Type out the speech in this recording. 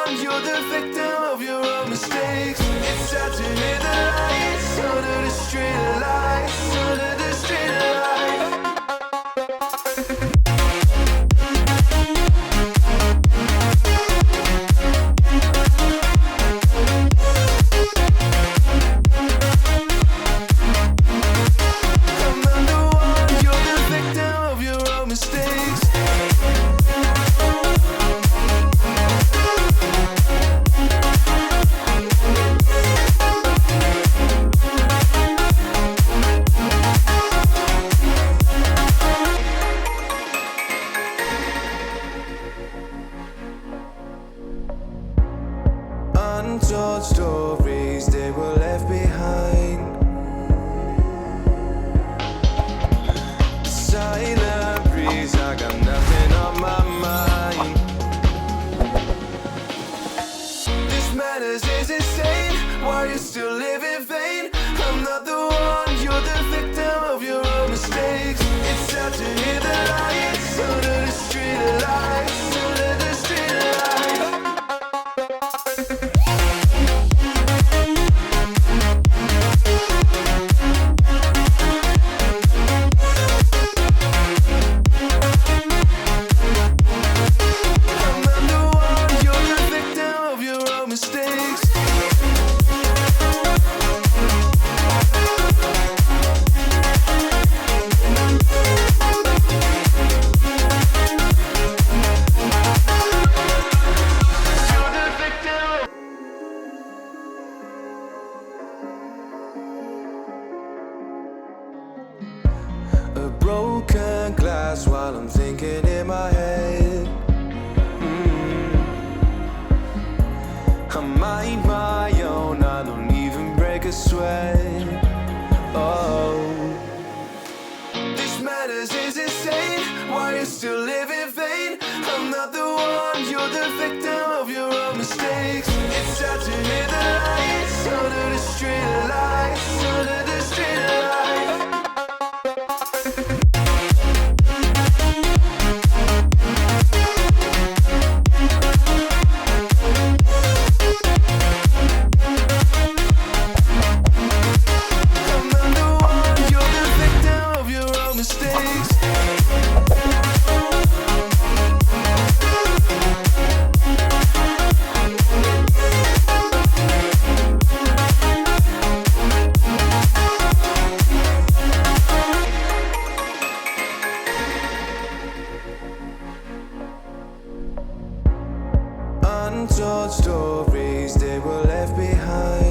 one, you're the victim of your own mistakes. It's sad to hear the lights under the street lights, under the street lights. Untold stories, they were left behind. Silent breeze, I got nothing on my mind. This madness is insane, why you still live in vain? I'm not the one, you're the victim of your own mistakes. It's sad to hear the lights under the street lights, under the street lights. A broken glass while I'm thinking in my head. I mind my own, I don't even break a sweat. Oh, this madness is insane, why you still live in vain? I'm not the one, you're the victim of your own mistakes. It's sad to hear the lights under the street lights, under the street lights. Untold stories, they were left behind.